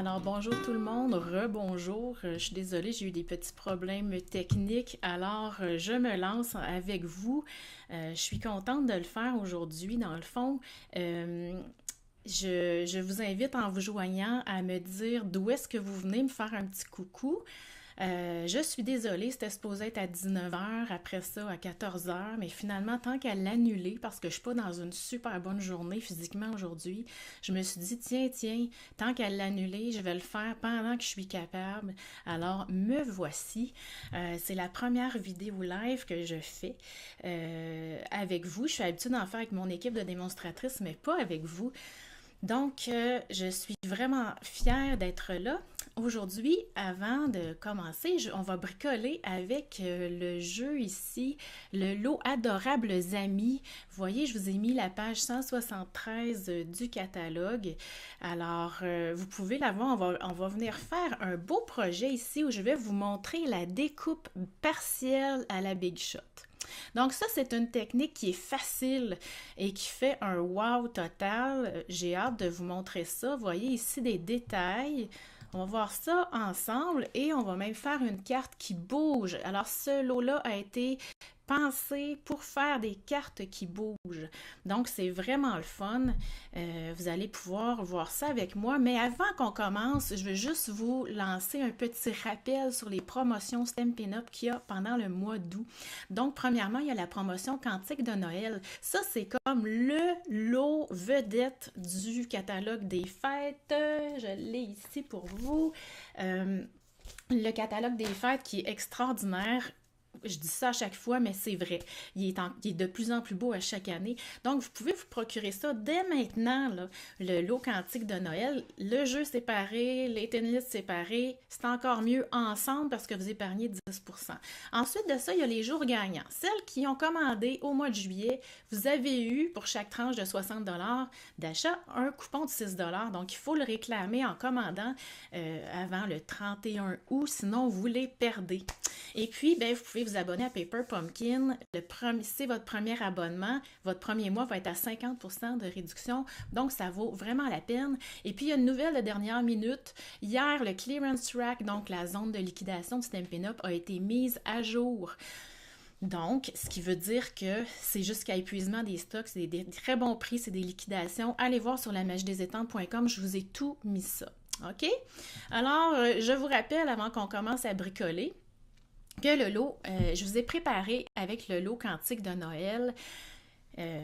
Alors bonjour tout le monde, rebonjour. Je suis désolée, j'ai eu des petits problèmes techniques. Alors je me lance avec vous. Je suis contente de le faire aujourd'hui. Dans le fond, je vous invite en vous joignant à me dire d'où est-ce que vous venez me faire un petit coucou. Je suis désolée, c'était supposé être à 19 heures, après ça à 14 heures, mais finalement, tant qu'à l'annuler, parce que je suis pas dans une super bonne journée physiquement aujourd'hui, je me suis dit, tiens, tant qu'à l'annuler, je vais le faire pendant que je suis capable. Alors, me voici. C'est la première vidéo live que je fais avec vous. Je suis habituée d'en faire avec mon équipe de démonstratrices, mais pas avec vous. Donc, je suis vraiment fière d'être là. Aujourd'hui, avant de commencer, on va bricoler avec le jeu ici, le lot Adorables Amis. Vous voyez, je vous ai mis la page 173 du catalogue. Alors, vous pouvez la voir, on va venir faire un beau projet ici où je vais vous montrer la découpe partielle à la Big Shot. Donc ça, c'est une technique qui est facile et qui fait un wow total. J'ai hâte de vous montrer ça. Vous voyez ici des détails. On va voir ça ensemble et on va même faire une carte qui bouge. Alors ce lot-là a été pensé pour faire des cartes qui bougent. Donc c'est vraiment le fun. Vous allez pouvoir voir ça avec moi. Mais avant qu'on commence, je veux juste vous lancer un petit rappel sur les promotions Stampin' Up qu'il y a pendant le mois d'août. Donc premièrement, il y a la promotion Cantique de Noël. Ça, c'est comme le lot vedette du catalogue des fêtes. Je l'ai ici pour vous. Le catalogue des fêtes qui est extraordinaire. Je dis ça à chaque fois, mais c'est vrai. Il est de plus en plus beau à chaque année. Donc, vous pouvez vous procurer ça dès maintenant, là, le lot Cantique de Noël. Le jeu séparé, les tin lists séparés, c'est encore mieux ensemble parce que vous épargnez 10%. Ensuite de ça, il y a les jours gagnants. Celles qui ont commandé au mois de juillet, vous avez eu, pour chaque tranche de 60 d'achat, un coupon de 6 Donc, il faut le réclamer en commandant avant le 31 août, sinon vous les perdez. Et puis, ben, vous pouvez vous abonner à Paper Pumpkin. C'est votre premier abonnement. Votre premier mois va être à 50% de réduction. Donc, ça vaut vraiment la peine. Et puis, il y a une nouvelle de dernière minute. Hier, le clearance rack, donc la zone de liquidation de Stampin' Up, a été mise à jour. Donc, ce qui veut dire que c'est jusqu'à épuisement des stocks. C'est des très bons prix, c'est des liquidations. Allez voir sur lamagiedesétampes.com, je vous ai tout mis ça. OK? Alors, je vous rappelle, avant qu'on commence à bricoler, que le lot, je vous ai préparé avec le lot Cantique de Noël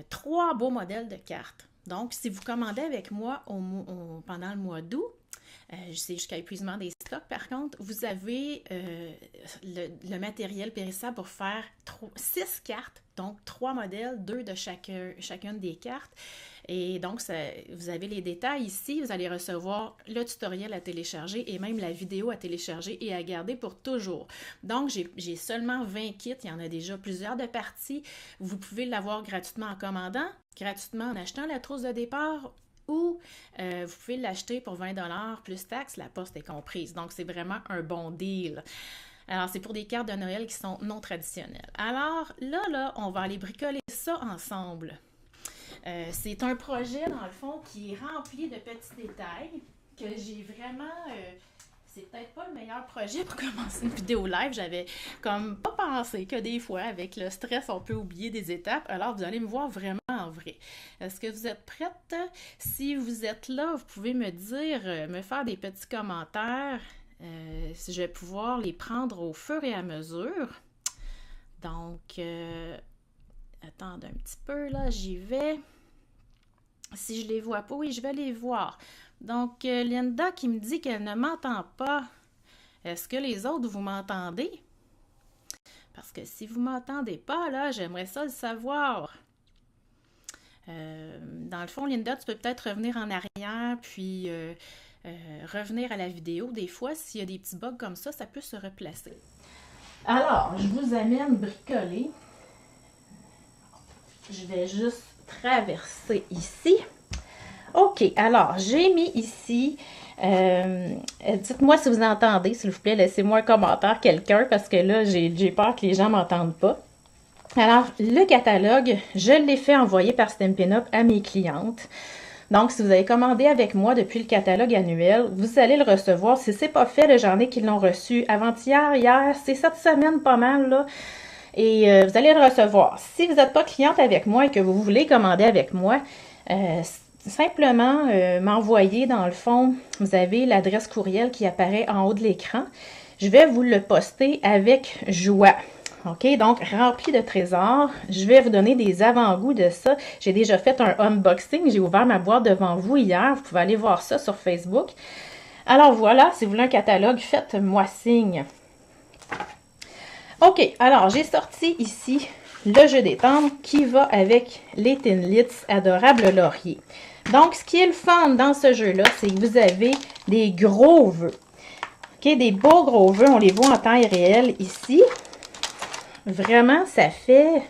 3 beaux modèles de cartes. Donc, si vous commandez avec moi pendant le mois d'août, c'est jusqu'à épuisement des stocks. Par contre, vous avez le matériel périssable pour faire 6 cartes, donc 3 modèles, 2 de chacune des cartes. Et donc, vous avez les détails ici. Vous allez recevoir le tutoriel à télécharger et même la vidéo à télécharger et à garder pour toujours. Donc, j'ai seulement 20 kits. Il y en a déjà plusieurs de parties. Vous pouvez l'avoir gratuitement en commandant, gratuitement en achetant la trousse de départ ou vous pouvez l'acheter pour 20 plus taxes, la poste est comprise. Donc, c'est vraiment un bon deal. Alors, c'est pour des cartes de Noël qui sont non traditionnelles. Alors, là, on va aller bricoler ça ensemble. C'est un projet, dans le fond, qui est rempli de petits détails que j'ai vraiment... c'est peut-être pas le meilleur projet pour commencer une vidéo live. J'avais comme pas pensé que des fois, avec le stress, on peut oublier des étapes. Alors, vous allez me voir vraiment en vrai. Est-ce que vous êtes prête? Si vous êtes là, vous pouvez me dire, me faire des petits commentaires. Si je vais pouvoir les prendre au fur et à mesure. Donc, attendez un petit peu, là, j'y vais. Si je les vois pas, oui, je vais les voir. Donc, Linda qui me dit qu'elle ne m'entend pas. Est-ce que les autres, vous m'entendez? Parce que si vous ne m'entendez pas, là, j'aimerais ça le savoir. Dans le fond, Linda, tu peux peut-être revenir en arrière, puis revenir à la vidéo. Des fois, s'il y a des petits bugs comme ça peut se replacer. Alors, je vous amène bricoler. Je vais juste traverser ici. OK, alors, j'ai mis ici, dites-moi si vous entendez, s'il vous plaît, laissez-moi un commentaire, quelqu'un, parce que là, j'ai peur que les gens ne m'entendent pas. Alors, le catalogue, je l'ai fait envoyer par Stampin' Up à mes clientes. Donc, si vous avez commandé avec moi depuis le catalogue annuel, vous allez le recevoir. Si c'est pas fait, j'en ai qui l'ont reçu avant-hier, hier, c'est cette semaine pas mal, là. Et vous allez le recevoir. Si vous n'êtes pas cliente avec moi et que vous voulez commander avec moi, simplement m'envoyer, dans le fond, vous avez l'adresse courriel qui apparaît en haut de l'écran. Je vais vous le poster avec joie. OK, donc rempli de trésors. Je vais vous donner des avant-goûts de ça. J'ai déjà fait un unboxing. J'ai ouvert ma boîte devant vous hier. Vous pouvez aller voir ça sur Facebook. Alors voilà, si vous voulez un catalogue, faites-moi signe. OK, alors j'ai sorti ici le jeu des tendres qui va avec les Thinlits Adorables Laurier. Donc, ce qui est le fun dans ce jeu-là, c'est que vous avez des gros vœux. OK, des beaux gros vœux. On les voit en taille réelle ici. Vraiment, ça fait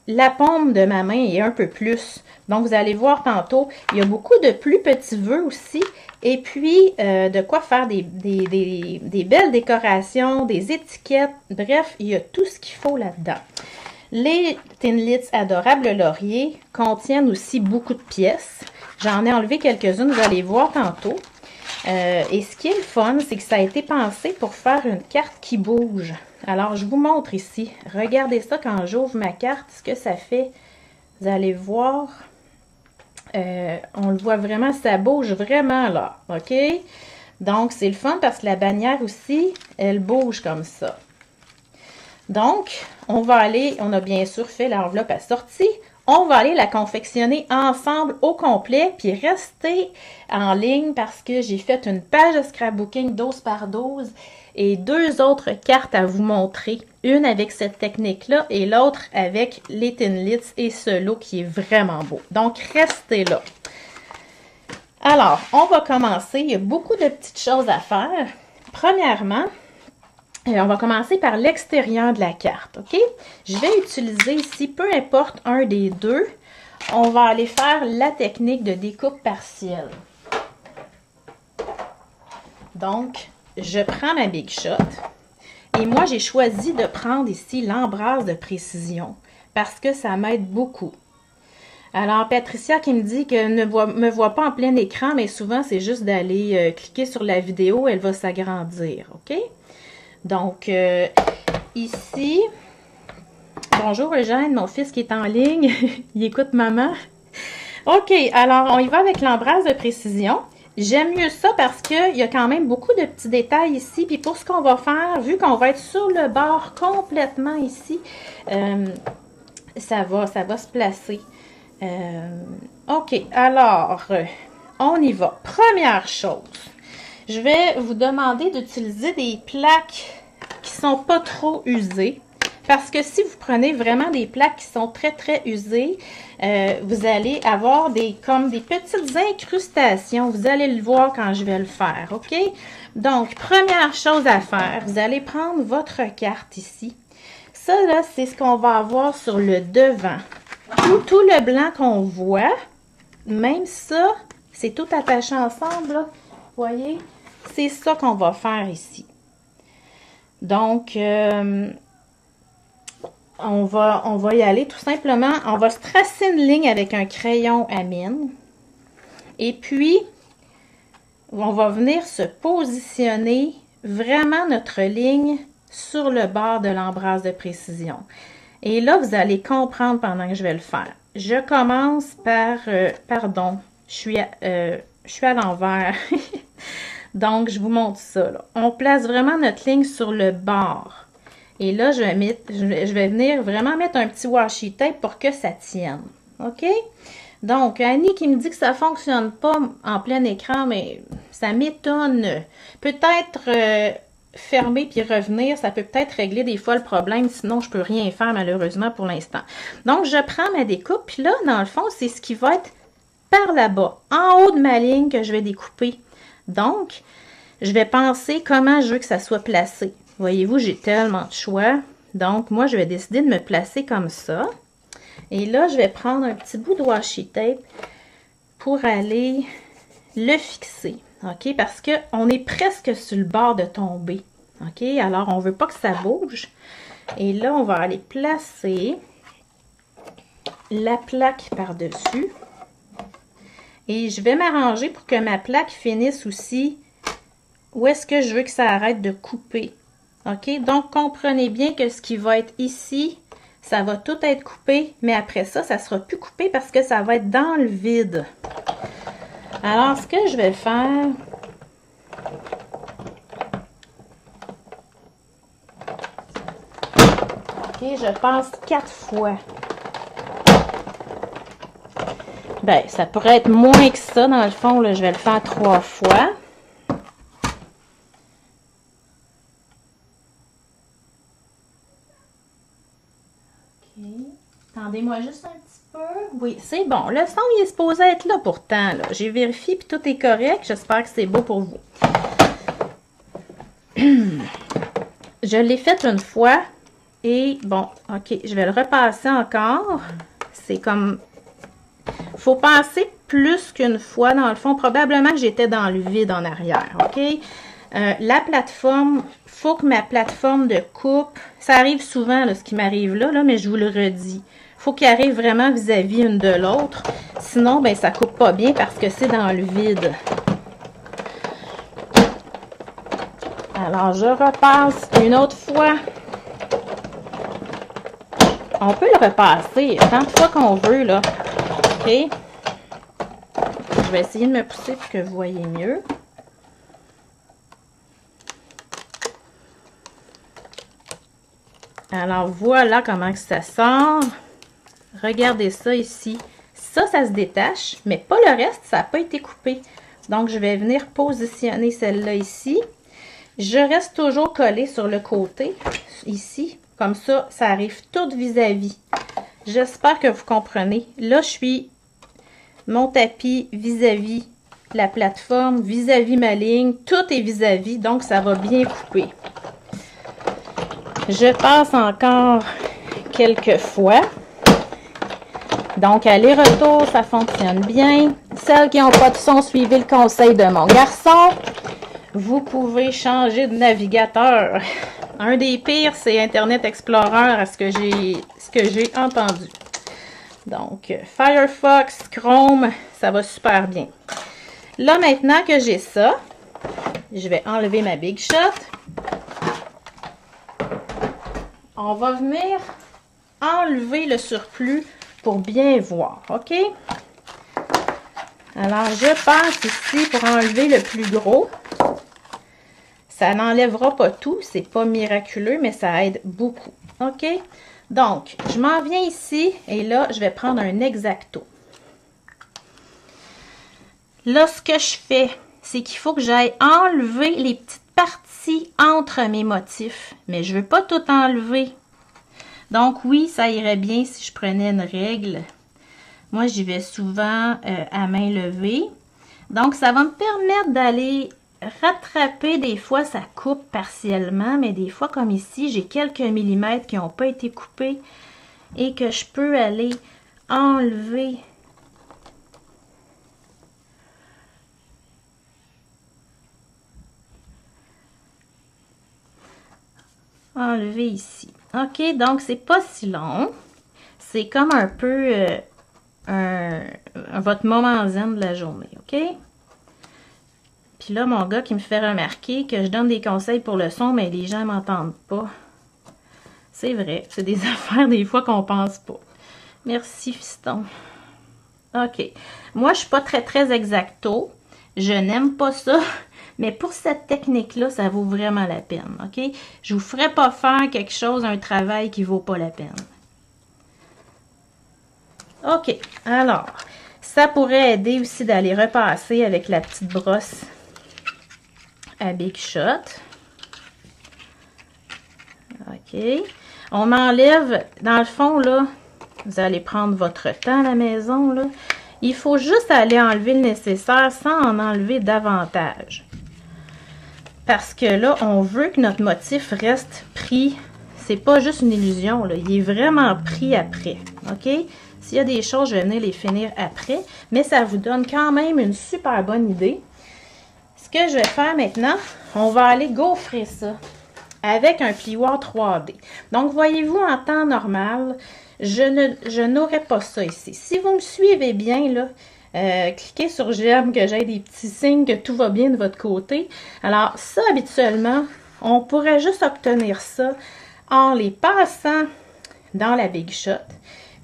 la paume de ma main et un peu plus. Donc, vous allez voir tantôt, il y a beaucoup de plus petits vœux aussi. Et puis, de quoi faire des belles décorations, des étiquettes. Bref, il y a tout ce qu'il faut là-dedans. Les Thinlits Adorables Laurier contiennent aussi beaucoup de pièces. J'en ai enlevé quelques-unes, vous allez voir tantôt. Et ce qui est le fun, c'est que ça a été pensé pour faire une carte qui bouge. Alors, je vous montre ici. Regardez ça quand j'ouvre ma carte, ce que ça fait. Vous allez voir. On le voit vraiment, ça bouge vraiment là. OK? Donc, c'est le fun parce que la bannière aussi, elle bouge comme ça. Donc, on va aller, on a bien sûr fait l'enveloppe assortie. On va aller la confectionner ensemble au complet, puis rester en ligne parce que j'ai fait une page de scrapbooking 12 par 12 et 2 autres cartes à vous montrer. Une avec cette technique-là et l'autre avec les Thinlits et ce lot qui est vraiment beau. Donc, restez là. Alors, on va commencer. Il y a beaucoup de petites choses à faire. Premièrement, on va commencer par l'extérieur de la carte, OK? Je vais utiliser ici, peu importe un des deux, on va aller faire la technique de découpe partielle. Donc, je prends ma Big Shot et moi, j'ai choisi de prendre ici l'embrasse de précision parce que ça m'aide beaucoup. Alors, Patricia qui me dit qu'elle ne me voit pas en plein écran, mais souvent, c'est juste d'aller cliquer sur la vidéo, elle va s'agrandir, OK? Donc, ici, bonjour Eugène, mon fils qui est en ligne, il écoute maman. OK, alors on y va avec l'embrasse de précision. J'aime mieux ça parce qu'il y a quand même beaucoup de petits détails ici. Puis pour ce qu'on va faire, vu qu'on va être sur le bord complètement ici, ça va se placer. OK, alors, on y va. Première chose. Je vais vous demander d'utiliser des plaques qui ne sont pas trop usées. Parce que si vous prenez vraiment des plaques qui sont très, très usées, vous allez avoir comme des petites incrustations. Vous allez le voir quand je vais le faire, OK? Donc, première chose à faire, vous allez prendre votre carte ici. Ça, là, c'est ce qu'on va avoir sur le devant. Tout le blanc qu'on voit, même ça, c'est tout attaché ensemble, là. Vous voyez? C'est ça qu'on va faire ici. Donc, on va y aller tout simplement. On va se tracer une ligne avec un crayon à mine. Et puis, on va venir se positionner vraiment notre ligne sur le bord de l'embrasse de précision. Et là, vous allez comprendre pendant que je vais le faire. Je commence par... pardon, je suis à l'envers. Donc, je vous montre ça, là. On place vraiment notre ligne sur le bord. Et là, je vais venir vraiment mettre un petit washi tape pour que ça tienne. OK? Donc, Annie qui me dit que ça ne fonctionne pas en plein écran, mais ça m'étonne. Peut-être fermer puis revenir, ça peut peut-être régler des fois le problème. Sinon, je ne peux rien faire malheureusement pour l'instant. Donc, je prends ma découpe. Puis là, dans le fond, c'est ce qui va être par là-bas, en haut de ma ligne que je vais découper. Donc, je vais penser comment je veux que ça soit placé. Voyez-vous, j'ai tellement de choix. Donc, moi, je vais décider de me placer comme ça. Et là, je vais prendre un petit bout de washi tape pour aller le fixer. OK? Parce qu'on est presque sur le bord de tomber. OK? Alors, on ne veut pas que ça bouge. Et là, on va aller placer la plaque par-dessus. Et je vais m'arranger pour que ma plaque finisse aussi où est-ce que je veux que ça arrête de couper. OK? Donc, comprenez bien que ce qui va être ici, ça va tout être coupé, mais après ça, ça ne sera plus coupé parce que ça va être dans le vide. Alors, ce que je vais faire... OK, je passe 4 fois. Ben, ça pourrait être moins que ça, dans le fond, là, je vais le faire 3 fois. OK. Attendez-moi juste un petit peu. Oui, c'est bon. Le son, il est supposé être là pourtant. Là. J'ai vérifié, puis tout est correct. J'espère que c'est beau pour vous. Je l'ai fait une fois. Et bon, OK, je vais le repasser encore. C'est comme... Faut passer plus qu'une fois, dans le fond. Probablement que j'étais dans le vide en arrière, OK? La plateforme, faut que ma plateforme de coupe... Ça arrive souvent, là, ce qui m'arrive là, mais je vous le redis. Faut qu'il arrive vraiment vis-à-vis une de l'autre. Sinon, ben ça coupe pas bien parce que c'est dans le vide. Alors, je repasse une autre fois. On peut le repasser tant de fois qu'on veut, là. OK? Je vais essayer de me pousser pour que vous voyez mieux. Alors, voilà comment que ça sort. Regardez ça ici. Ça se détache, mais pas le reste, ça n'a pas été coupé. Donc, je vais venir positionner celle-là ici. Je reste toujours collée sur le côté, ici. Comme ça, ça arrive tout vis-à-vis. J'espère que vous comprenez. Là, je suis mon tapis vis-à-vis la plateforme, vis-à-vis ma ligne. Tout est vis-à-vis, donc ça va bien couper. Je passe encore quelques fois. Donc, aller-retour, ça fonctionne bien. Celles qui n'ont pas de son, suivez le conseil de mon garçon. Vous pouvez changer de navigateur. Un des pires, c'est Internet Explorer, à ce que j'ai entendu. Donc, Firefox, Chrome, ça va super bien. Là, maintenant que j'ai ça, je vais enlever ma Big Shot. On va venir enlever le surplus pour bien voir, OK? Alors, je passe ici pour enlever le plus gros. Ça n'enlèvera pas tout, c'est pas miraculeux, mais ça aide beaucoup, OK? Donc, je m'en viens ici et là, je vais prendre un X-Acto. Là, ce que je fais, c'est qu'il faut que j'aille enlever les petites parties entre mes motifs, mais je ne veux pas tout enlever. Donc, oui, ça irait bien si je prenais une règle. Moi, j'y vais souvent à main levée. Donc, ça va me permettre d'aller rattraper. Des fois, ça coupe partiellement, mais des fois, comme ici, j'ai quelques millimètres qui n'ont pas été coupés et que je peux aller enlever. Enlever ici. OK, donc c'est pas si long. C'est comme un peu votre moment zen de la journée, OK? Puis là, mon gars qui me fait remarquer que je donne des conseils pour le son, mais les gens m'entendent pas. C'est vrai, c'est des affaires des fois qu'on pense pas. Merci, fiston. OK. Moi, je suis pas très exacto. Je n'aime pas ça. Mais pour cette technique-là, ça vaut vraiment la peine, OK? Je vous ferai pas faire quelque chose, un travail qui vaut pas la peine. OK. Alors, ça pourrait aider aussi d'aller repasser avec la petite brosse à Big Shot. OK. On m'enlève, dans le fond, là, vous allez prendre votre temps à la maison, là. Il faut juste aller enlever le nécessaire sans en enlever davantage. Parce que là, on veut que notre motif reste pris. C'est pas juste une illusion, là. Il est vraiment pris après. OK? S'il y a des choses, je vais venir les finir après. Mais ça vous donne quand même une super bonne idée. Ce que je vais faire maintenant, on va aller gaufrer ça avec un plioir 3D. Donc, voyez-vous, en temps normal, je n'aurais pas ça ici. Si vous me suivez bien, là, Cliquez sur j'aime, que j'ai des petits signes que tout va bien de votre côté. Alors ça, habituellement, on pourrait juste obtenir ça en les passant dans la Big Shot,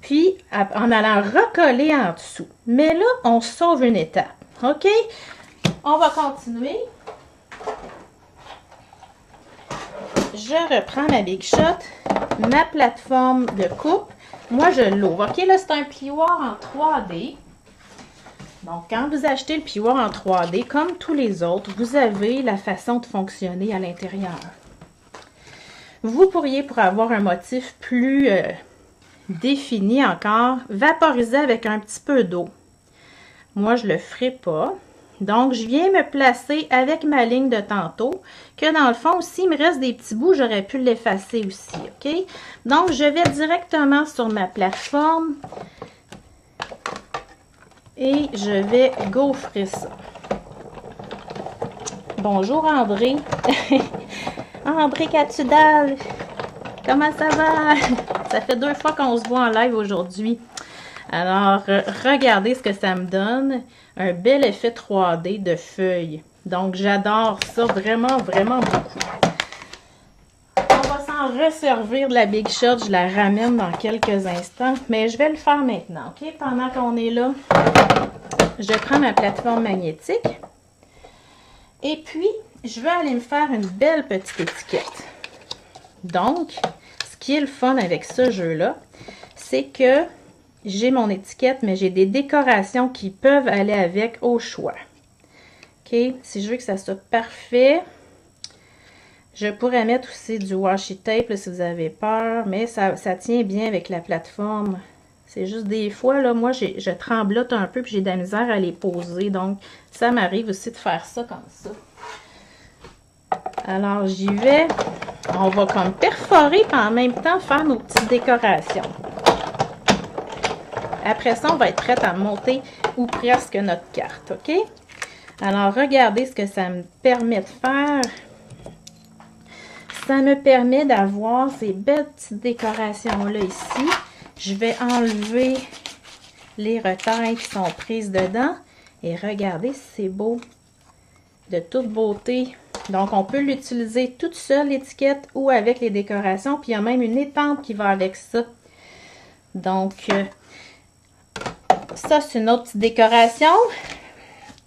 puis en allant recoller en dessous. Mais là, on sauve une étape. OK? On va continuer. Je reprends ma Big Shot, ma plateforme de coupe. Moi, je l'ouvre. OK? Là, c'est un plioir en 3D. Donc, quand vous achetez le plioir en 3D, comme tous les autres, vous avez la façon de fonctionner à l'intérieur. Vous pourriez, pour avoir un motif plus défini encore, vaporiser avec un petit peu d'eau. Moi, je ne le ferai pas. Donc, je viens me placer avec ma ligne de tantôt, que dans le fond, s'il me reste des petits bouts, j'aurais pu l'effacer aussi, OK? Donc, je vais directement sur ma plateforme et je vais gaufrer ça. Bonjour André. André Catudal. Comment ça va? Ça fait 2 fois qu'on se voit en live aujourd'hui. Alors, regardez ce que ça me donne. Un bel effet 3D de feuilles. Donc, j'adore ça vraiment, vraiment beaucoup. On va s'en resservir de la Big Shot. Je la ramène dans quelques instants. Mais je vais le faire maintenant, OK? Pendant qu'on est là, je prends ma plateforme magnétique. Et puis, je vais aller me faire une belle petite étiquette. Donc, ce qui est le fun avec ce jeu-là, c'est que j'ai mon étiquette, mais j'ai des décorations qui peuvent aller avec au choix. OK? Si je veux que ça soit parfait, je pourrais mettre aussi du washi tape là, si vous avez peur, mais ça tient bien avec la plateforme. C'est juste des fois, là, moi, je tremblote un peu puis j'ai de la misère à les poser. Donc, ça m'arrive aussi de faire ça comme ça. Alors, j'y vais. On va comme perforer puis en même temps faire nos petites décorations. Après ça, on va être prête à monter ou presque notre carte, OK? Alors, regardez ce que ça me permet de faire. Ça me permet d'avoir ces belles petites décorations-là ici. Je vais enlever les retailles qui sont prises dedans. Et regardez, c'est beau. De toute beauté. Donc, on peut l'utiliser toute seule, l'étiquette, ou avec les décorations. Puis, il y a même une étampe qui va avec ça. Donc, ça, c'est une autre petite décoration.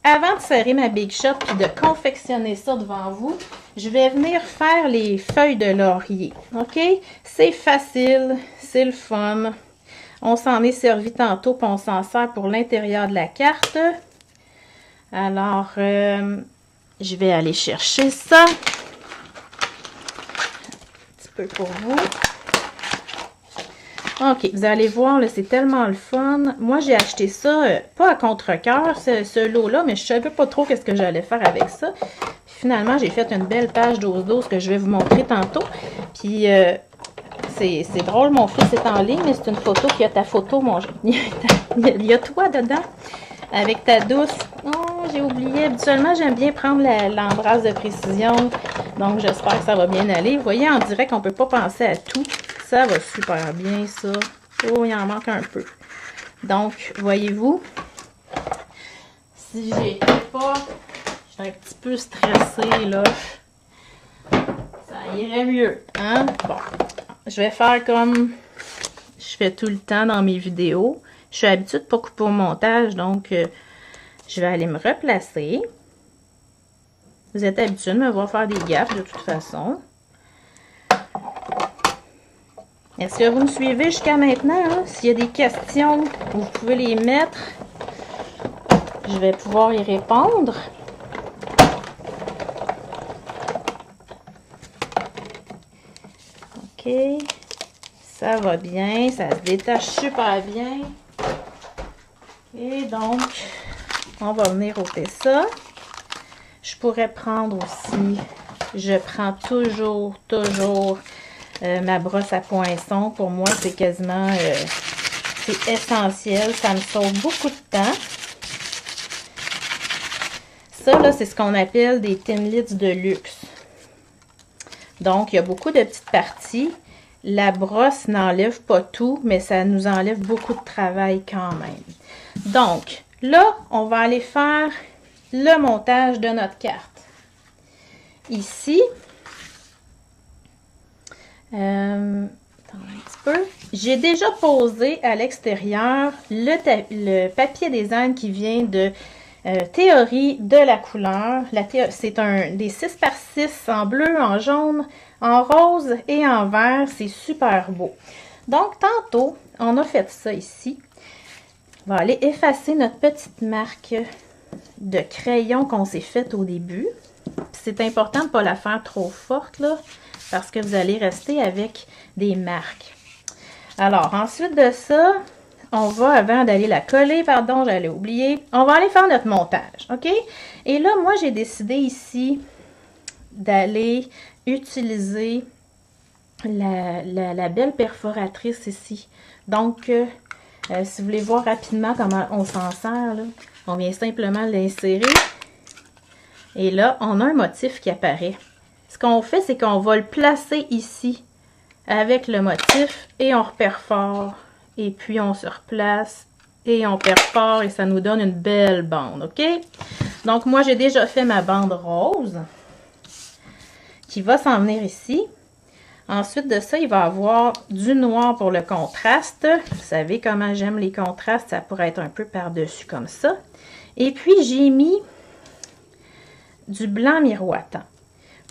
Avant de serrer ma Big Shot et de confectionner ça devant vous, je vais venir faire les feuilles de laurier. OK? C'est facile, c'est le fun. On s'en est servi tantôt, puis on s'en sert pour l'intérieur de la carte. Alors, je vais aller chercher ça. Un petit peu pour vous. OK, vous allez voir, là, c'est tellement le fun. Moi, j'ai acheté ça, pas à contre-cœur, ce lot-là, mais je savais pas trop qu'est-ce que j'allais faire avec ça. Puis, finalement, j'ai fait une belle page d'ose-dose que je vais vous montrer tantôt. Puis, c'est drôle, mon fils est en ligne, mais c'est une photo qui a ta photo, il y a toi dedans, avec ta douce. Oh, j'ai oublié. Habituellement, j'aime bien prendre l'embrasse de précision. Donc, j'espère que ça va bien aller. Vous voyez, on dirait qu'on ne peut pas penser à tout. Ça va super bien, ça. Oh, il en manque un peu. Donc, voyez-vous, si j'étais pas... J'étais un petit peu stressée, là. Ça irait mieux, hein? Bon, je vais faire comme je fais tout le temps dans mes vidéos. Je suis habituée de ne pas couper au montage, donc je vais aller me replacer. Vous êtes habitués de me voir faire des gaffes de toute façon. Est-ce que vous me suivez jusqu'à maintenant? Hein? S'il y a des questions, vous pouvez les mettre. Je vais pouvoir y répondre. OK. Ça va bien. Ça se détache super bien. Et donc, on va venir ôter ça. Je pourrais prendre aussi, je prends toujours ma brosse à poinçon. Pour moi, c'est quasiment, c'est essentiel. Ça me sauve beaucoup de temps. Ça, là, c'est ce qu'on appelle des Thinlits de luxe. Donc, il y a beaucoup de petites parties. La brosse n'enlève pas tout, mais ça nous enlève beaucoup de travail quand même. Donc, Là, on va aller faire le montage de notre carte. Ici, attends un petit peu. J'ai déjà posé à l'extérieur le papier design qui vient de Théorie de la couleur. C'est des 6 par 6 en bleu, en jaune, en rose et en vert. C'est super beau. Donc, tantôt, on a fait ça ici. On va aller effacer notre petite marque de crayon qu'on s'est faite au début. C'est important de ne pas la faire trop forte, là, parce que vous allez rester avec des marques. Alors, ensuite de ça, on va, avant d'aller la coller, pardon, j'allais oublier, on va aller faire notre montage, OK? Et là, moi, j'ai décidé ici d'aller utiliser la belle perforatrice ici. Donc, si vous voulez voir rapidement comment on s'en sert, là, on vient simplement l'insérer. Et là, on a un motif qui apparaît. Ce qu'on fait, c'est qu'on va le placer ici avec le motif et on reperfore. Et puis, on se replace et on perfore et ça nous donne une belle bande, OK? Donc, moi, j'ai déjà fait ma bande rose qui va s'en venir ici. Ensuite de ça, il va y avoir du noir pour le contraste. Vous savez comment j'aime les contrastes, ça pourrait être un peu par-dessus comme ça. Et puis, j'ai mis du blanc miroitant.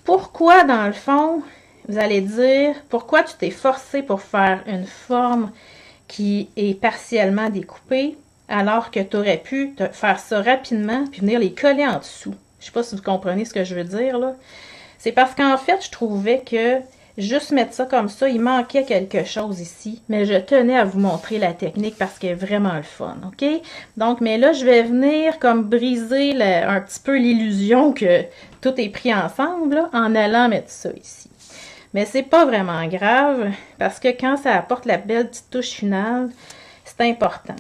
Pourquoi, dans le fond, vous allez dire, pourquoi tu t'es forcé pour faire une forme qui est partiellement découpée, alors que tu aurais pu faire ça rapidement puis venir les coller en dessous. Je ne sais pas si vous comprenez ce que je veux dire, là. C'est parce qu'en fait, je trouvais que juste mettre ça comme ça, il manquait quelque chose ici. Mais je tenais à vous montrer la technique parce qu'elle est vraiment le fun, OK? Donc, mais là, je vais venir comme briser un petit peu l'illusion que tout est pris ensemble, là, en allant mettre ça ici. Mais c'est pas vraiment grave parce que quand ça apporte la belle petite touche finale, c'est important.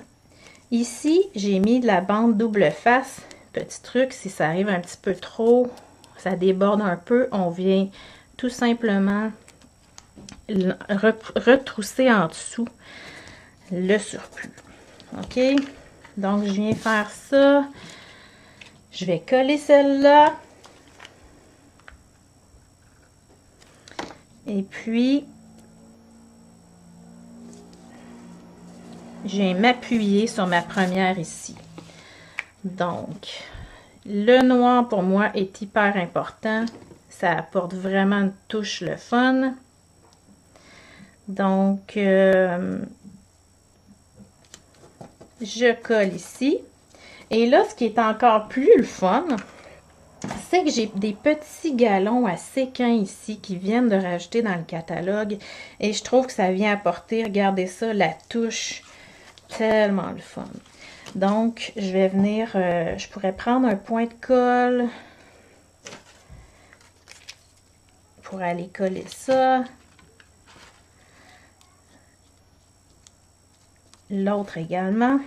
Ici, j'ai mis de la bande double face. Petit truc, si ça arrive un petit peu trop, ça déborde un peu, on vient tout simplement retrousser en dessous le surplus. OK? Donc, je viens faire ça. Je vais coller celle-là. Et puis, je viens m'appuyer sur ma première ici. Donc, le noir pour moi est hyper important. Ça apporte vraiment une touche le fun. Donc, je colle ici. Et là, ce qui est encore plus le fun, c'est que j'ai des petits galons à séquins ici qui viennent de rajouter dans le catalogue. Et je trouve que ça vient apporter, regardez ça, la touche tellement le fun. Donc, je vais venir, je pourrais prendre un point de colle pour aller coller ça. L'autre également.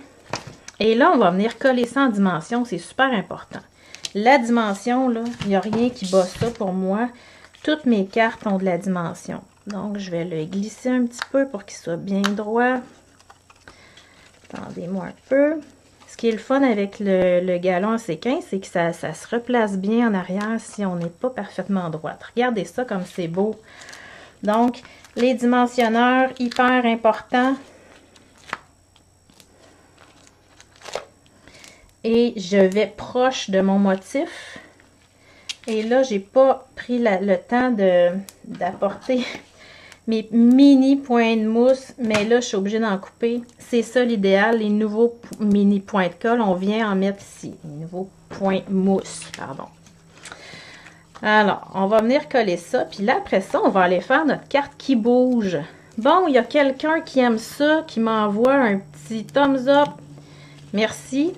Et là, on va venir coller ça en dimension. C'est super important. La dimension, là, il n'y a rien qui bat ça pour moi. Toutes mes cartes ont de la dimension. Donc, je vais le glisser un petit peu pour qu'il soit bien droit. Attendez-moi un peu. Ce qui est le fun avec le galon à séquin, c'est que ça se replace bien en arrière si on n'est pas parfaitement droite. Regardez ça comme c'est beau. Donc, les dimensionneurs, hyper importants. Et je vais proche de mon motif. Et là, j'ai pas pris le temps d'apporter mes mini points de mousse. Mais là, je suis obligée d'en couper. C'est ça l'idéal. Les nouveaux mini points de colle, on vient en mettre ici. Les nouveaux points mousse, pardon. Alors, on va venir coller ça. Puis là, après ça, on va aller faire notre carte qui bouge. Bon, il y a quelqu'un qui aime ça, qui m'envoie un petit thumbs up. Merci.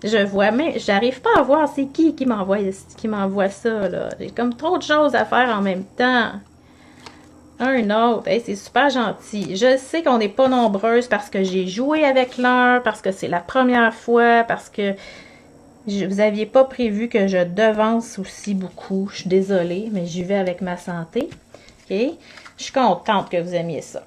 Je vois, mais j'arrive pas à voir c'est qui m'envoie ça, là. J'ai comme trop de choses à faire en même temps. Un autre. Hey, c'est super gentil. Je sais qu'on n'est pas nombreuses parce que j'ai joué avec l'heure, parce que c'est la première fois, parce que vous n'aviez pas prévu que je devance aussi beaucoup. Je suis désolée, mais j'y vais avec ma santé. OK? Je suis contente que vous aimiez ça.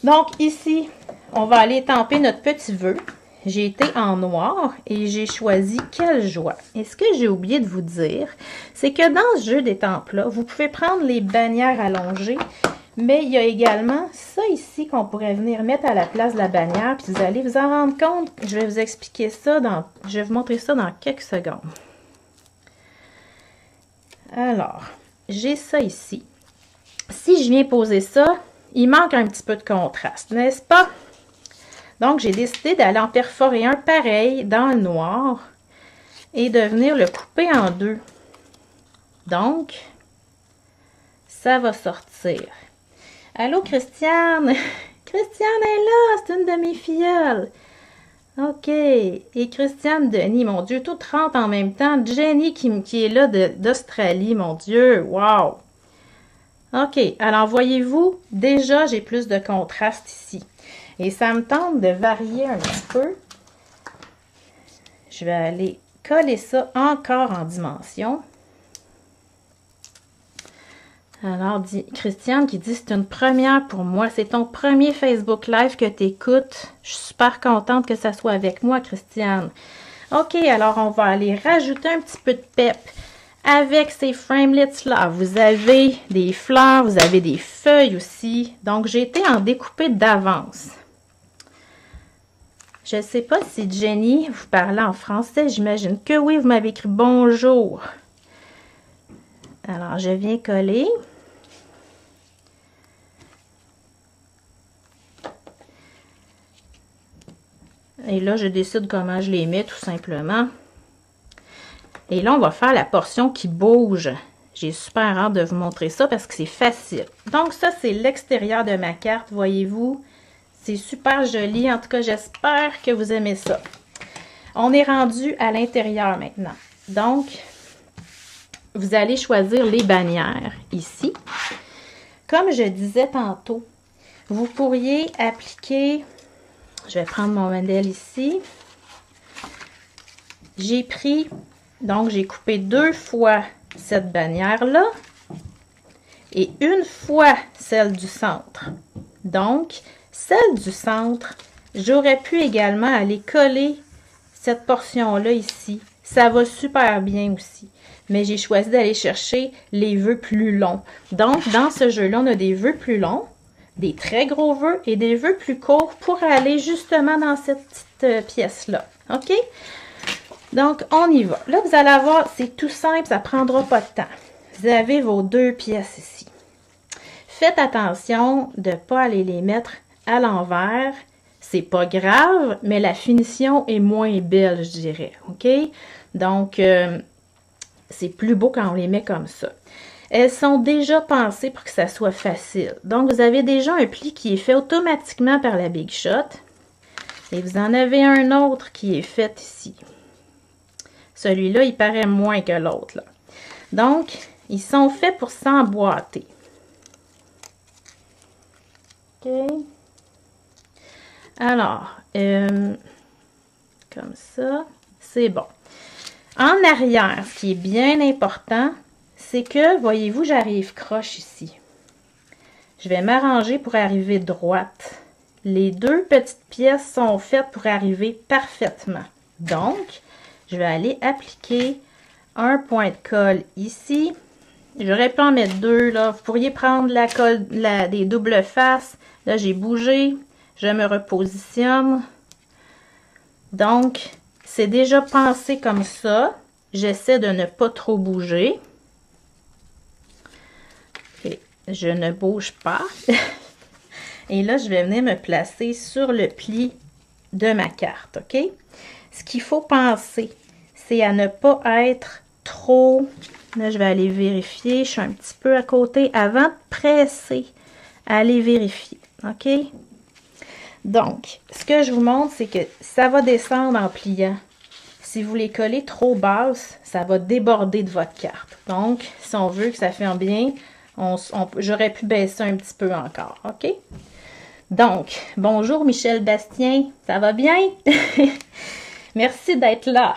Donc, ici, on va aller tamper notre petit vœu. j'ai été en noir et j'ai choisi Quelle joie. Et ce que j'ai oublié de vous dire, c'est que dans ce jeu d'étampes-là, vous pouvez prendre les bannières allongées, mais il y a également ça ici qu'on pourrait venir mettre à la place de la bannière, puis vous allez vous en rendre compte. Je vais vous expliquer ça je vais vous montrer ça dans quelques secondes. Alors, j'ai ça ici. Si je viens poser ça, il manque un petit peu de contraste, n'est-ce pas? Donc, j'ai décidé d'aller en perforer un pareil dans le noir et de venir le couper en deux. Donc, ça va sortir. Allô, Christiane? Christiane est là, c'est une de mes filleules. OK. Et Christiane Denis, mon Dieu, toutes rentrent en même temps. Jenny qui est là d'Australie, mon Dieu. Wow! OK. Alors, voyez-vous, déjà, j'ai plus de contraste ici. Et ça me tente de varier un petit peu. Je vais aller coller ça encore en dimension. Alors, Christiane qui dit, c'est une première pour moi. C'est ton premier Facebook Live que tu écoutes. Je suis super contente que ça soit avec moi, Christiane. OK, alors on va aller rajouter un petit peu de pep avec ces framelits-là. Vous avez des fleurs, vous avez des feuilles aussi. Donc, j'ai été en découper d'avance. Je ne sais pas si Jenny, vous parlez en français. J'imagine que oui, vous m'avez écrit bonjour. Alors, je viens coller. Et là, je décide comment je les mets, tout simplement. Et là, on va faire la portion qui bouge. J'ai super hâte de vous montrer ça parce que c'est facile. Donc, ça, c'est l'extérieur de ma carte, voyez-vous. C'est super joli. En tout cas, j'espère que vous aimez ça. On est rendu à l'intérieur maintenant. Donc, vous allez choisir les bannières ici. Comme je disais tantôt, vous pourriez appliquer... Je vais prendre mon modèle ici. J'ai pris, donc j'ai coupé 2 fois cette bannière-là et 1 fois celle du centre. Donc, celle du centre, j'aurais pu également aller coller cette portion-là ici. Ça va super bien aussi. Mais j'ai choisi d'aller chercher les vœux plus longs. Donc, dans ce jeu-là, on a des vœux plus longs, des très gros vœux et des vœux plus courts pour aller justement dans cette petite pièce-là. OK? Donc, on y va. Là, vous allez voir, c'est tout simple, ça ne prendra pas de temps. Vous avez vos 2 pièces ici. Faites attention de ne pas aller les mettre à l'envers. C'est pas grave, mais la finition est moins belle, je dirais. OK? Donc, c'est plus beau quand on les met comme ça. Elles sont déjà pensées pour que ça soit facile. Donc, vous avez déjà un pli qui est fait automatiquement par la Big Shot. Et vous en avez un autre qui est fait ici. Celui-là, il paraît moins que l'autre, là. Donc, ils sont faits pour s'emboîter. OK. Alors, comme ça, c'est bon. En arrière, ce qui est bien important, c'est que, voyez-vous, j'arrive croche ici. Je vais m'arranger pour arriver droite. Les 2 petites pièces sont faites pour arriver parfaitement. Donc, je vais aller appliquer un point de colle ici. J'aurais pu en mettre 2, là. Vous pourriez prendre la colle, des doubles faces. Là, j'ai bougé. Je me repositionne. Donc, c'est déjà pensé comme ça. J'essaie de ne pas trop bouger. Okay. Je ne bouge pas. Et là, je vais venir me placer sur le pli de ma carte, OK? Ce qu'il faut penser, c'est à ne pas être trop... Là, je vais aller vérifier. Je suis un petit peu à côté. Avant de presser, allez vérifier, OK? Donc, ce que je vous montre, c'est que ça va descendre en pliant. Si vous les collez trop basses, ça va déborder de votre carte. Donc, si on veut que ça fait bien, j'aurais pu baisser un petit peu encore, OK? Donc, bonjour Michel Bastien, ça va bien? Merci d'être là.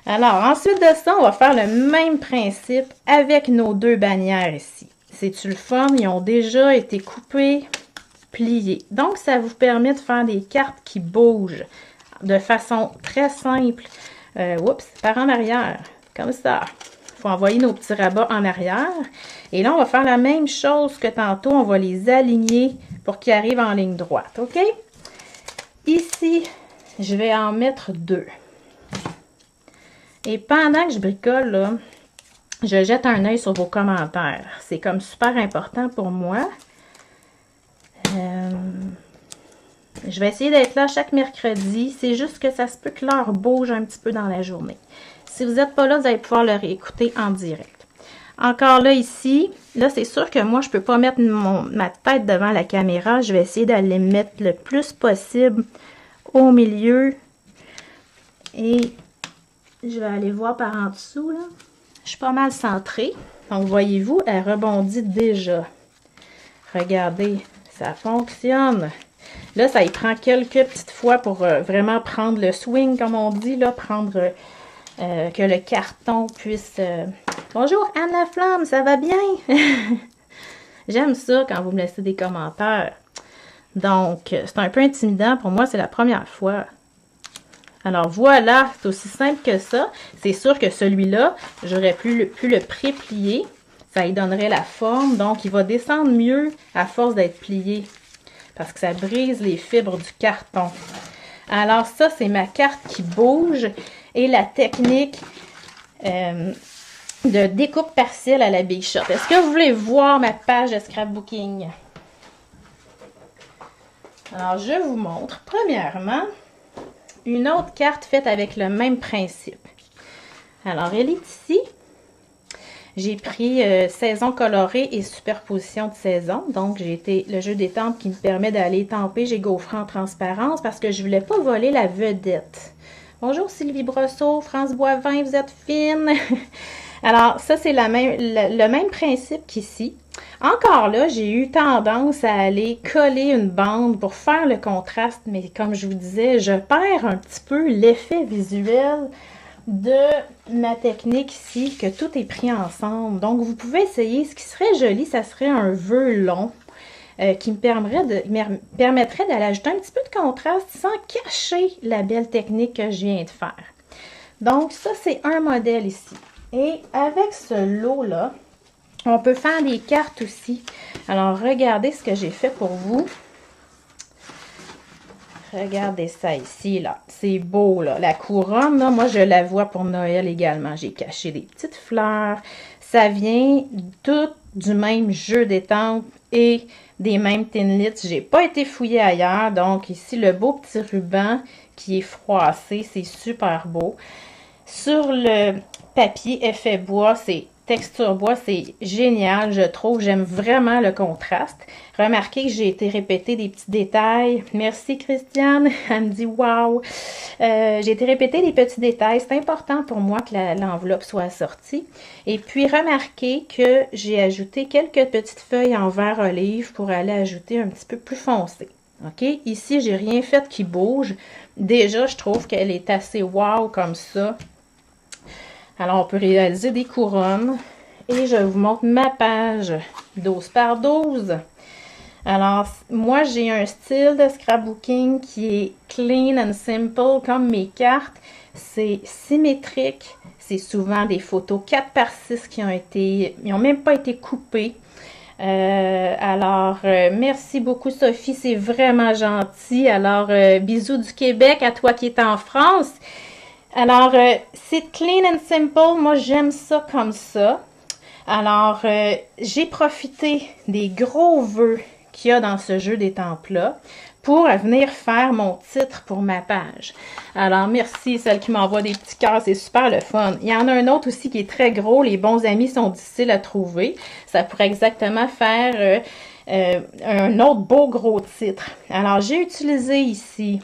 Alors, ensuite de ça, on va faire le même principe avec nos 2 bannières ici. C'est-tu le fun? Ils ont déjà été coupés, pliés. Donc, ça vous permet de faire des cartes qui bougent. de façon très simple. Oups, par en arrière, comme ça. Il faut envoyer nos petits rabats en arrière. Et là, on va faire la même chose que tantôt. On va les aligner pour qu'ils arrivent en ligne droite, OK? Ici, je vais en mettre 2. Et pendant que je bricole, là, je jette un œil sur vos commentaires. C'est comme super important pour moi. Je vais essayer d'être là chaque mercredi. C'est juste que ça se peut que l'heure bouge un petit peu dans la journée. Si vous n'êtes pas là, vous allez pouvoir le réécouter en direct. Encore là, ici, là, c'est sûr que moi, je ne peux pas mettre ma tête devant la caméra. Je vais essayer d'aller mettre le plus possible au milieu. Et je vais aller voir par en dessous, là. Je suis pas mal centrée. Donc, voyez-vous, elle rebondit déjà. Regardez, ça fonctionne. Là, ça y prend quelques petites fois pour vraiment prendre le swing, comme on dit, là, prendre que le carton puisse... Bonjour Anne Laflamme, ça va bien? J'aime ça quand vous me laissez des commentaires. Donc, c'est un peu intimidant. Pour moi, c'est la première fois. Alors voilà, c'est aussi simple que ça. C'est sûr que celui-là, j'aurais pu le préplier. Ça lui donnerait la forme. Donc, il va descendre mieux à force d'être plié. Parce que ça brise les fibres du carton. Alors ça, c'est ma carte qui bouge. Et la technique de découpe partielle à la Big Shot. Est-ce que vous voulez voir ma page de scrapbooking? Alors, je vous montre. Premièrement, une autre carte faite avec le même principe. Alors, elle est ici. J'ai pris saison colorée et superposition de saison. Donc, j'ai été le jeu d'étampe qui me permet d'aller tamper. J'ai gaufré en transparence parce que je ne voulais pas voler la vedette. Bonjour Sylvie Brosseau, France Boivin, vous êtes fine. Alors, ça, c'est le même principe qu'ici. Encore là, j'ai eu tendance à aller coller une bande pour faire le contraste, mais comme je vous disais, je perds un petit peu l'effet visuel de ma technique ici, que tout est pris ensemble. Donc, vous pouvez essayer. Ce qui serait joli, ça serait un vœu long qui me permettrait d'aller ajouter un petit peu de contraste sans cacher la belle technique que je viens de faire. Donc, ça, c'est un modèle ici. Et avec ce lot-là, on peut faire des cartes aussi. Alors, regardez ce que j'ai fait pour vous. Regardez ça ici, là. C'est beau, là. La couronne, là, moi, je la vois pour Noël également. J'ai caché des petites fleurs. Ça vient tout du même jeu d'étampe et des mêmes Thinlits. J'ai pas été fouillée ailleurs. Donc, ici, le beau petit ruban qui est froissé. C'est super beau. Sur le papier effet bois, c'est texture bois, c'est génial, je trouve. J'aime vraiment le contraste. Remarquez que j'ai été répéter des petits détails. Merci Christiane, elle me dit wow. J'ai été répéter des petits détails. C'est important pour moi que l'enveloppe soit assortie. Et puis remarquez que j'ai ajouté quelques petites feuilles en vert olive pour aller ajouter un petit peu plus foncé. OK? Ici, j'ai rien fait qui bouge. Déjà, je trouve qu'elle est assez wow comme ça. Alors, on peut réaliser des couronnes. Et je vous montre ma page 12 par 12. Alors, moi, j'ai un style de scrapbooking qui est clean and simple, comme mes cartes. C'est symétrique. C'est souvent des photos 4 par 6 qui ont été... Ils n'ont même pas été coupées. Merci beaucoup, Sophie. C'est vraiment gentil. Alors, bisous du Québec à toi qui es en France. Alors, c'est clean and simple. Moi, j'aime ça comme ça. Alors, j'ai profité des gros vœux qu'il y a dans ce jeu d'étampes-là pour venir faire mon titre pour ma page. Alors, merci, celle qui m'envoie des petits cœurs. C'est super le fun. Il y en a un autre aussi qui est très gros. Les bons amis sont difficiles à trouver. Ça pourrait exactement faire un autre beau gros titre. Alors, j'ai utilisé ici...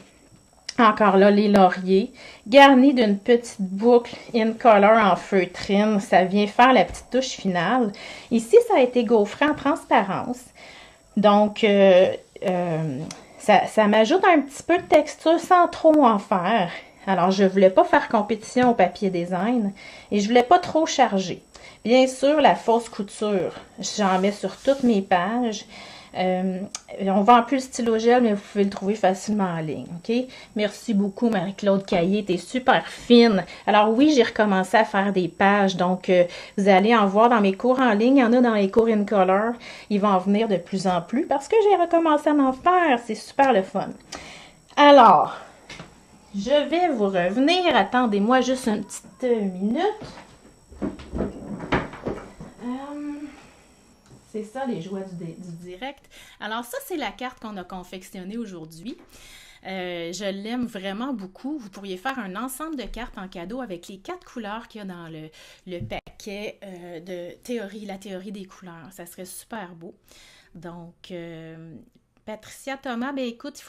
Encore là, les lauriers, garnis d'une petite boucle in color en feutrine. Ça vient faire la petite touche finale. Ici, ça a été gaufré en transparence. Donc, ça m'ajoute un petit peu de texture sans trop en faire. Alors, je ne voulais pas faire compétition au papier design et je ne voulais pas trop charger. Bien sûr, la fausse couture, j'en mets sur toutes mes pages. On vend plus le stylo gel, mais vous pouvez le trouver facilement en ligne, OK? Merci beaucoup, Marie-Claude Caillé, t'es super fine. Alors oui, j'ai recommencé à faire des pages, donc vous allez en voir dans mes cours en ligne, il y en a dans les cours in color, ils vont en venir de plus en plus parce que j'ai recommencé à en faire, c'est super le fun. Alors, je vais vous revenir, attendez-moi juste une petite minute. C'est ça, les joies du direct. Alors ça, c'est la carte qu'on a confectionnée aujourd'hui. Je l'aime vraiment beaucoup. Vous pourriez faire un ensemble de cartes en cadeau avec les 4 couleurs qu'il y a dans le paquet de théorie, la théorie des couleurs. Ça serait super beau. Donc, Patricia Thomas, ben écoute,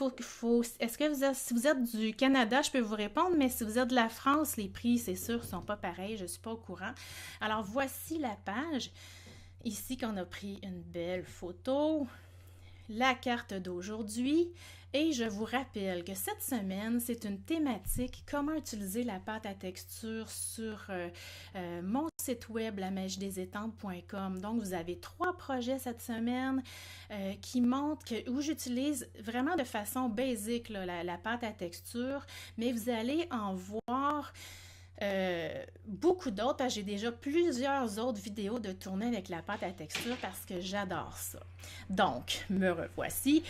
est-ce que si vous êtes du Canada, je peux vous répondre, mais si vous êtes de la France, les prix, c'est sûr, ne sont pas pareils, je ne suis pas au courant. Alors, voici la page. Ici qu'on a pris une belle photo, la carte d'aujourd'hui, et je vous rappelle que cette semaine, c'est une thématique comment utiliser la pâte à texture sur mon site web lamagiedesétampes.com. Donc, vous avez 3 projets cette semaine qui montrent où j'utilise vraiment de façon basique la pâte à texture, mais vous allez en voir beaucoup d'autres, parce que j'ai déjà plusieurs autres vidéos de tournée avec la pâte à texture parce que j'adore ça. Donc, me revoici.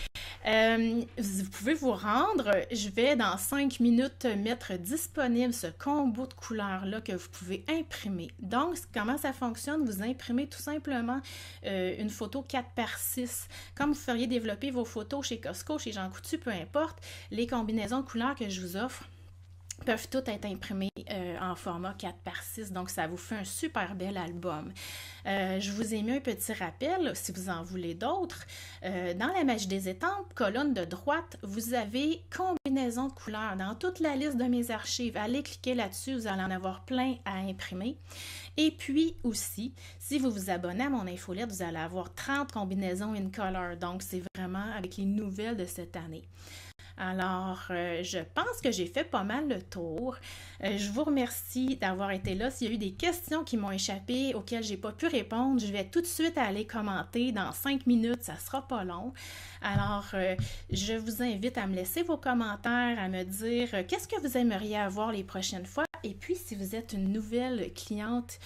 Vous pouvez vous rendre, je vais dans 5 minutes mettre disponible ce combo de couleurs-là que vous pouvez imprimer. Donc, comment ça fonctionne? Vous imprimez tout simplement une photo 4x6. Comme vous feriez développer vos photos chez Costco, chez Jean Coutu, peu importe, les combinaisons de couleurs que je vous offre peuvent toutes être imprimées en format 4x6, donc ça vous fait un super bel album. Je vous ai mis un petit rappel, si vous en voulez d'autres. Dans la magie des étampes, colonne de droite, vous avez combinaison de couleurs. Dans toute la liste de mes archives, allez cliquer là-dessus, vous allez en avoir plein à imprimer. Et puis aussi, si vous vous abonnez à mon infolette, vous allez avoir 30 combinaisons in color, donc c'est vraiment avec les nouvelles de cette année. Alors, je pense que j'ai fait pas mal le tour. Je vous remercie d'avoir été là. S'il y a eu des questions qui m'ont échappé, auxquelles j'ai pas pu répondre, je vais tout de suite aller commenter dans 5 minutes, ça sera pas long. Alors, je vous invite à me laisser vos commentaires, à me dire qu'est-ce que vous aimeriez avoir les prochaines fois. Et puis, si vous êtes une nouvelle cliente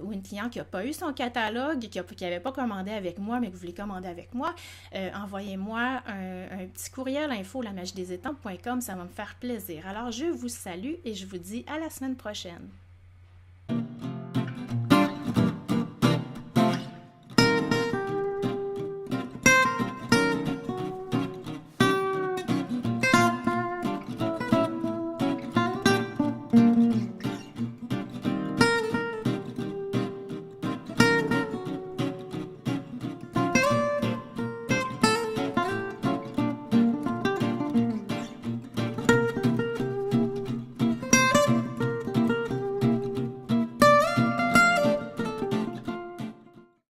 ou une cliente qui n'a pas eu son catalogue, qui n'avait pas commandé avec moi, mais que vous voulez commander avec moi, envoyez-moi un petit courriel info@lamagiedesétampes.com, ça va me faire plaisir. Alors, je vous salue et je vous dis à la semaine prochaine.